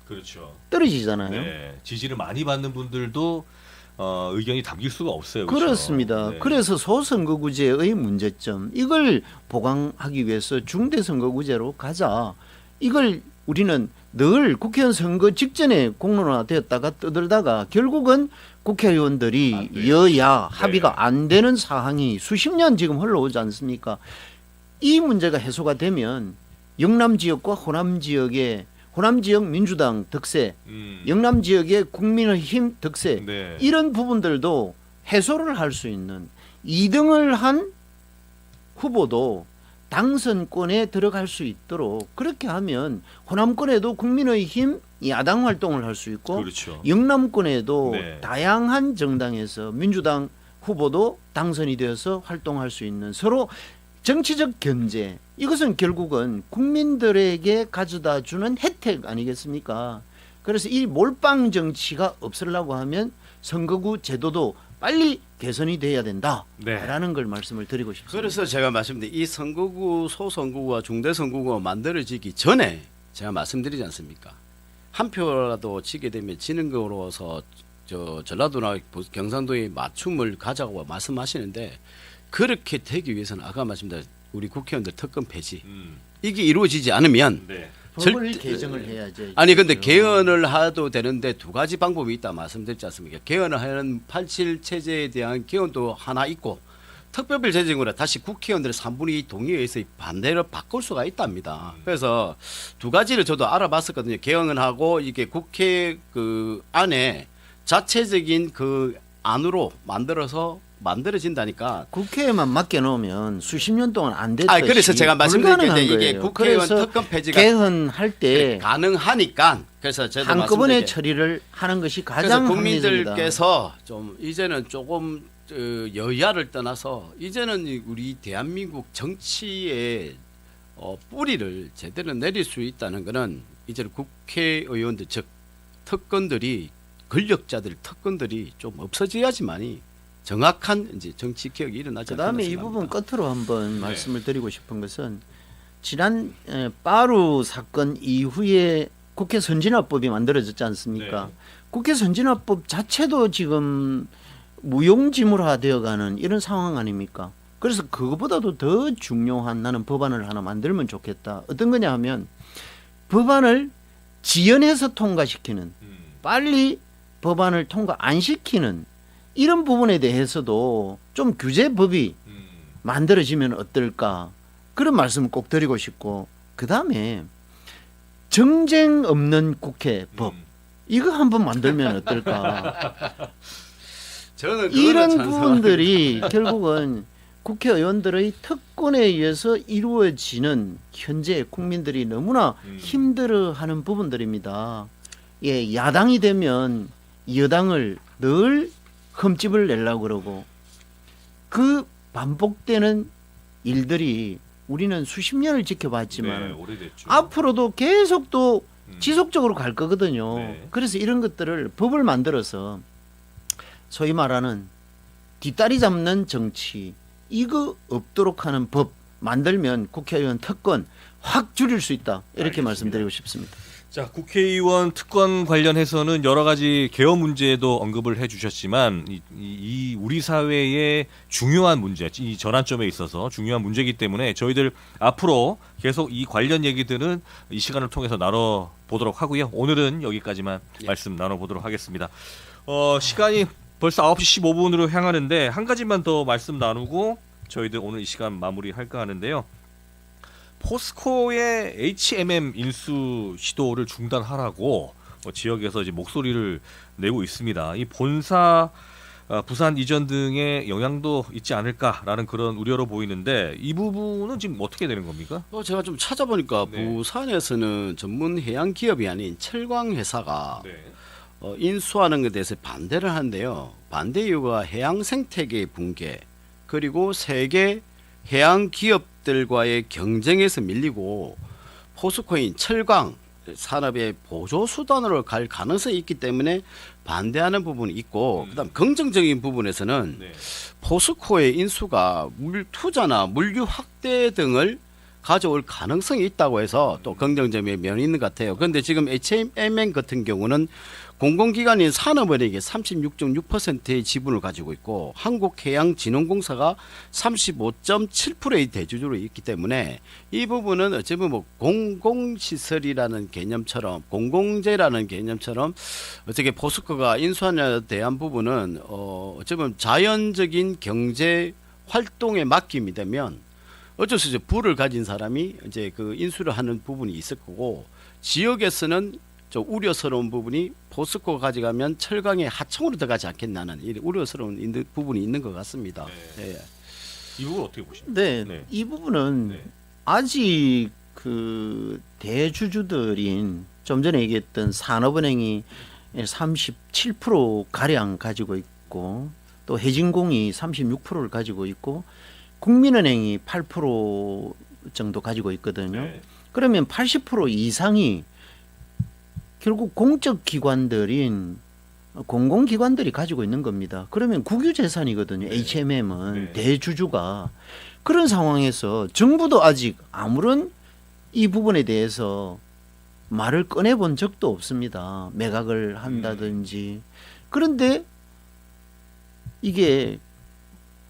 그렇죠. 떨어지잖아요. 네. 지지를 많이 받는 분들도 의견이 담길 수가 없어요. 그렇죠? 그렇습니다. 네. 그래서 소선거구제의 문제점 이걸 보강하기 위해서 중대선거구제로 가자. 이걸 우리는 늘 국회의원 선거 직전에 공론화되었다가 떠들다가 결국은 국회의원들이 안 돼요. 여야 합의가 네. 안 되는 사항이 수십 년 지금 흘러오지 않습니까? 이 문제가 해소가 되면 영남 지역과 호남 지역의 호남 지역 민주당 득세, 영남 지역의 국민의힘 득세 네. 이런 부분들도 해소를 할 수 있는 2등을 한 후보도 당선권에 들어갈 수 있도록 그렇게 하면 호남권에도 국민의힘 야당 활동을 할 수 있고 그렇죠. 영남권에도 네. 다양한 정당에서 민주당 후보도 당선이 되어서 활동할 수 있는 서로 정치적 견제 이것은 결국은 국민들에게 가져다 주는 혜택 아니겠습니까? 그래서 이 몰빵 정치가 없으려고 하면 선거구 제도도 빨리 개선이 돼야 된다라는 네. 걸 말씀을 드리고 싶습니다. 그래서 제가 말씀드린 이 선거구, 소선거구와 중대선거구가 만들어지기 전에 제가 말씀드리지 않습니까? 한 표라도 지게 되면 지는 거로서 전라도나 경상도에 맞춤을 가자고 말씀하시는데 그렇게 되기 위해서는 아까 말씀드린 우리 국회의원들 특권 폐지 이게 이루어지지 않으면 네. 법을 개정을 해야죠. 아니 근데 개헌을 해도 되는데 두 가지 방법이 있다 말씀드렸지 않습니까? 개헌을 하는 87 체제에 대한 개헌도 하나 있고 특별법 제정으로 다시 국회의원들의 3분의 2 동의에 의해서 반대를 바꿀 수가 있답니다. 그래서 두 가지를 저도 알아봤었거든요. 개헌을 하고 이게 국회 그 안에 자체적인 그 안으로 만들어진다니까. 국회에만 맡겨놓으면 수십 년 동안 안 됐듯이 그래서 제가 말씀드린 게 불가능한 이제 이게 거예요. 국회의원 그래서 특권 폐지가 개헌할 때 가능하니까 그래서 저도 한꺼번에 말씀드린 게 처리를 하는 것이 그래서 가장 합리적이다. 국민들께서 좀 이제는 조금 여야를 떠나서 이제는 우리 대한민국 정치의 뿌리를 제대로 내릴 수 있다는 것은 이제는 국회의원들 즉 특권들이 권력자들 특권들이 좀 없어져야지만이 정확한 이제 정치 개혁이 일어나지 않을까 그다음에 이 생각합니다. 부분 끝으로 한번 말씀을 드리고 싶은 것은 지난 빠루 사건 이후에 국회 선진화법이 만들어졌지 않습니까? 네. 국회 선진화법 자체도 지금 무용지물화되어가는 이런 상황 아닙니까? 그래서 그거보다도 더 중요한 나는 법안을 하나 만들면 좋겠다. 어떤 거냐 하면 법안을 지연해서 통과시키는 빨리 법안을 통과 안 시키는 이런 부분에 대해서도 좀 규제법이 만들어지면 어떨까 그런 말씀을 꼭 드리고 싶고 그다음에 정쟁 없는 국회법 이거 한번 만들면 어떨까 저는 이런 찬성합니다. 부분들이 결국은 국회의원들의 특권에 의해서 이루어지는 현재 국민들이 너무나 힘들어하는 부분들입니다. 예, 야당이 되면 여당을 늘 흠집을 내려고 그러고 그 반복되는 일들이 우리는 수십 년을 지켜봤지만 네, 오래됐죠. 앞으로도 계속 또 지속적으로 갈 거거든요. 네. 그래서 이런 것들을 법을 만들어서 소위 말하는 뒷다리 잡는 정치 이거 없도록 하는 법 만들면 국회의원 특권 확 줄일 수 있다 이렇게 알겠습니다. 말씀드리고 싶습니다. 자, 국회의원 특권 관련해서는 여러 가지 개헌 문제도 언급을 해주셨지만 이 우리 사회의 중요한 문제, 이 전환점에 있어서 중요한 문제이기 때문에 저희들 앞으로 계속 이 관련 얘기들은 이 시간을 통해서 나눠보도록 하고요. 오늘은 여기까지만 말씀 나눠보도록 하겠습니다. 시간이 벌써 9시 15분으로 향하는데 한 가지만 더 말씀 나누고 저희들 오늘 이 시간 마무리할까 하는데요. 포스코의 HMM 인수 시도를 중단하라고 지역에서 이제 목소리를 내고 있습니다. 이 본사 부산 이전 등의 영향도 있지 않을까라는 그런 우려로 보이는데 이 부분은 지금 어떻게 되는 겁니까? 제가 좀 찾아보니까 네. 부산에서는 전문 해양 기업이 아닌 철강 회사가 네. 인수하는 것에 대해서 반대를 하는데요. 반대 이유가 해양 생태계의 붕괴, 그리고 세계 해양 기업들과의 경쟁에서 밀리고 포스코인 철강 산업의 보조 수단으로 갈 가능성이 있기 때문에 반대하는 부분이 있고, 그다음 긍정적인 부분에서는 네. 포스코의 인수가 물 투자나 물류 확대 등을 가져올 가능성이 있다고 해서 또 긍정적인 면이 있는 것 같아요. 그런데 지금 HMM 같은 경우는 공공기관인 산업은행이 36.6%의 지분을 가지고 있고 한국해양진흥공사가 35.7%의 대주주로 있기 때문에 이 부분은 어쩌면 뭐 공공시설이라는 개념처럼 공공재라는 개념처럼 어떻게 포스코가 인수하냐에 대한 부분은 어쩌면 자연적인 경제 활동에 맡김이 되면 어쩔 수 없이 부를 가진 사람이 이제 그 인수를 하는 부분이 있을 거고, 지역에서는 좀 우려스러운 부분이 포스코가 가져가면 철강의 하청으로 들어가지 않겠나는 이 우려스러운 부분이 있는 것 같습니다. 네. 예. 이 부분 어떻게 보십니까? 네, 네. 이 부분은 네. 아직 그 대주주들인 좀 전에 얘기했던 산업은행이 37% 가량 가지고 있고 또 해진공이 36%를 가지고 있고 국민은행이 8% 정도 가지고 있거든요. 네. 그러면 80% 이상이 결국 공적 기관들인 공공기관들이 가지고 있는 겁니다. 그러면 국유재산이거든요. 네. HMM은 네. 대주주가. 그런 상황에서 정부도 아직 아무런 이 부분에 대해서 말을 꺼내본 적도 없습니다. 매각을 한다든지. 그런데 이게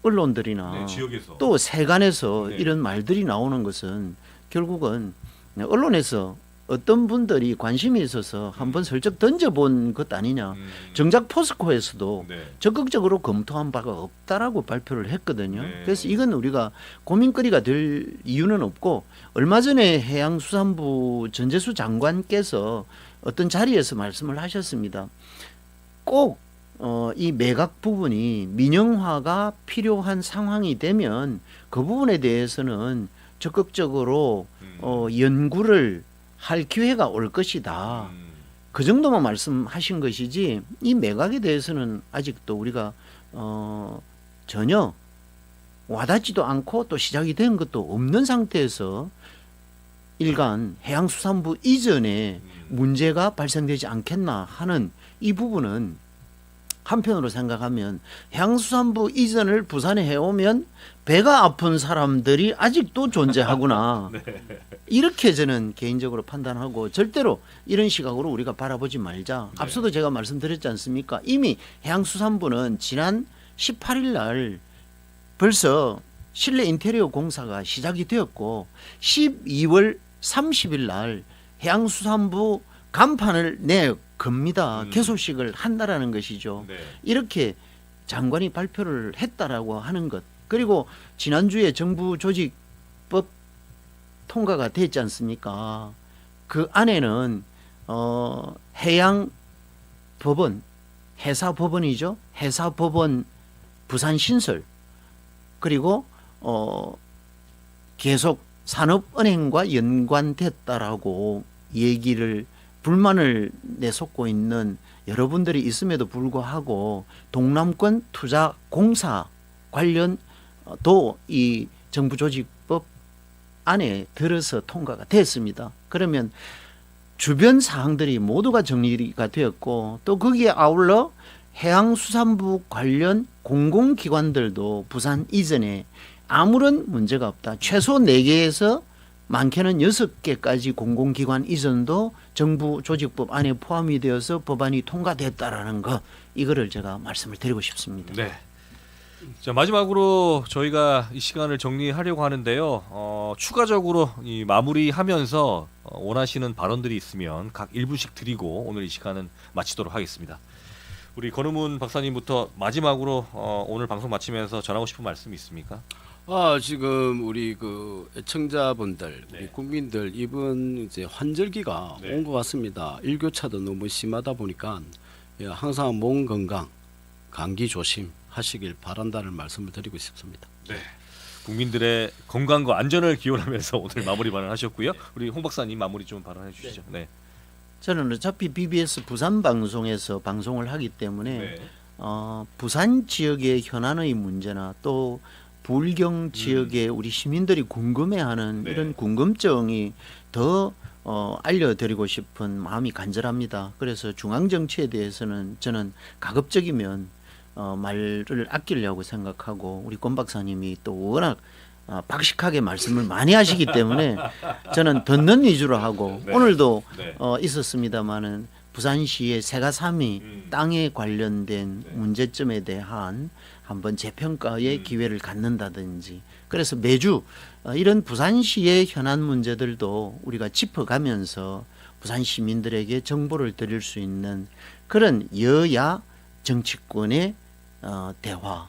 언론들이나 네, 지역에서 또 세간에서 네. 이런 말들이 나오는 것은 결국은 언론에서 어떤 분들이 관심이 있어서 한번 슬쩍 던져본 것 아니냐. 정작 포스코에서도 네. 적극적으로 검토한 바가 없다라고 발표를 했거든요. 네. 그래서 이건 우리가 고민거리가 될 이유는 없고, 얼마 전에 해양수산부 전재수 장관께서 어떤 자리에서 말씀을 하셨습니다. 꼭 이 매각 부분이 민영화가 필요한 상황이 되면 그 부분에 대해서는 적극적으로 연구를 할 기회가 올 것이다. 그 정도만 말씀하신 것이지 이 매각에 대해서는 아직도 우리가 전혀 와닿지도 않고 또 시작이 된 것도 없는 상태에서 일간 해양수산부 이전에 문제가 발생되지 않겠나 하는 이 부분은 한편으로 생각하면 해양수산부 이전을 부산에 해오면 배가 아픈 사람들이 아직도 존재하구나. 네. 이렇게 저는 개인적으로 판단하고 절대로 이런 시각으로 우리가 바라보지 말자. 네. 앞서도 제가 말씀드렸지 않습니까? 이미 해양수산부는 지난 18일 날 벌써 실내 인테리어 공사가 시작이 되었고 12월 30일 날 해양수산부 간판을 내겁니다. 개소식을 한다라는 것이죠. 네. 이렇게 장관이 발표를 했다라고 하는 것. 그리고 지난주에 정부 조직법 통과가 됐지 않습니까? 그 안에는 해양법원, 해사법원이죠. 해사법원 부산 신설, 그리고 계속 산업은행과 연관됐다라고 얘기를 불만을 내쏟고 있는 여러분들이 있음에도 불구하고 동남권 투자공사 관련도 이 정부 조직법 안에 들어서 통과가 됐습니다. 그러면 주변 사항들이 모두가 정리가 되었고 또 거기에 아울러 해양수산부 관련 공공기관들도 부산 이전에 아무런 문제가 없다. 최소 4개에서 많게는 6개까지 공공기관 이전도 정부 조직법 안에 포함이 되어서 법안이 통과됐다라는 거, 이거를 제가 말씀을 드리고 싶습니다. 네. 자, 마지막으로 저희가 이 시간을 정리하려고 하는데요. 추가적으로 이 마무리하면서 원하시는 발언들이 있으면 각 1분씩 드리고 오늘 이 시간은 마치도록 하겠습니다. 우리 권은문 박사님부터 마지막으로 오늘 방송 마치면서 전하고 싶은 말씀이 있습니까? 지금 우리 그 애청자분들, 네. 우리 국민들 이번 이제 환절기가 네. 온 것 같습니다. 일교차도 너무 심하다 보니까 항상 몸 건강, 감기 조심하시길 바란다는 말씀을 드리고 싶습니다. 네. 국민들의 건강과 안전을 기원하면서 오늘 마무리 발언하셨고요. 우리 홍 박사님 마무리 좀 발언해 주시죠. 네. 저는 어차피 BBS 부산 방송에서 방송을 하기 때문에 네. 부산 지역의 현안의 문제나 또 불경 지역의 우리 시민들이 궁금해하는 네. 이런 궁금증이 더 알려드리고 싶은 마음이 간절합니다. 그래서 중앙 정치에 대해서는 저는 가급적이면 말을 아끼려고 생각하고 우리 권 박사님이 또 워낙 박식하게 말씀을 많이 하시기 때문에 저는 듣는 위주로 하고 네. 오늘도 네. 있었습니다마는 부산시의 세가삼이 땅에 관련된 문제점에 대한 한번 재평가의 기회를 갖는다든지 그래서 매주 이런 부산시의 현안 문제들도 우리가 짚어가면서 부산 시민들에게 정보를 드릴 수 있는 그런 여야 정치권의 대화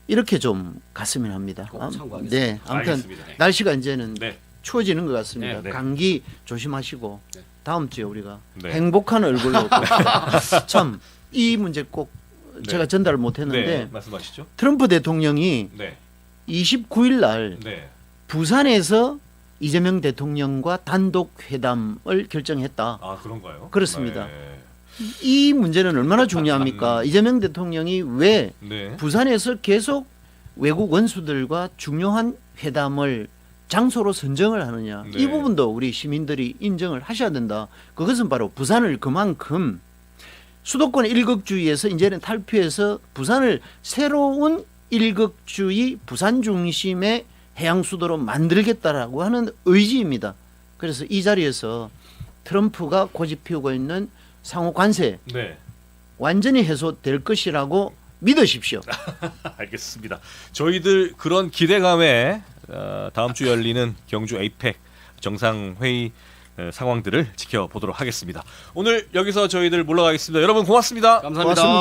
이렇게 좀 갔으면 합니다. 꼭 참고하겠습니다. 네, 아무튼 알겠습니다. 날씨가 이제는 네. 추워지는 것 같습니다. 네, 네. 감기 조심하시고 네. 다음 주에 우리가 네. 행복한 얼굴로 참 이 문제 꼭 제가 전달을 못했는데 네. 말씀하시죠. 트럼프 대통령이 네. 29일 날 네. 부산에서 이재명 대통령과 단독 회담을 결정했다. 아 그런가요? 그렇습니다. 네. 이 문제는 얼마나 중요합니까? 이재명 대통령이 왜 네. 부산에서 계속 외국 원수들과 중요한 회담을 장소로 선정을 하느냐. 네. 이 부분도 우리 시민들이 인정을 하셔야 된다. 그것은 바로 부산을 그만큼 수도권 일극주의에서 이제는 탈피해서 부산을 새로운 일극주의 부산 중심의 해양 수도로 만들겠다라고 하는 의지입니다. 그래서 이 자리에서 트럼프가 고집 피우고 있는 상호 관세 네. 완전히 해소될 것이라고 믿으십시오. 알겠습니다. 저희들 그런 기대감에 다음 주 열리는 경주 에이펙 정상회의 상황들을 지켜보도록 하겠습니다. 오늘 여기서 저희들 물러가겠습니다. 여러분 고맙습니다. 감사합니다. 고맙습니다.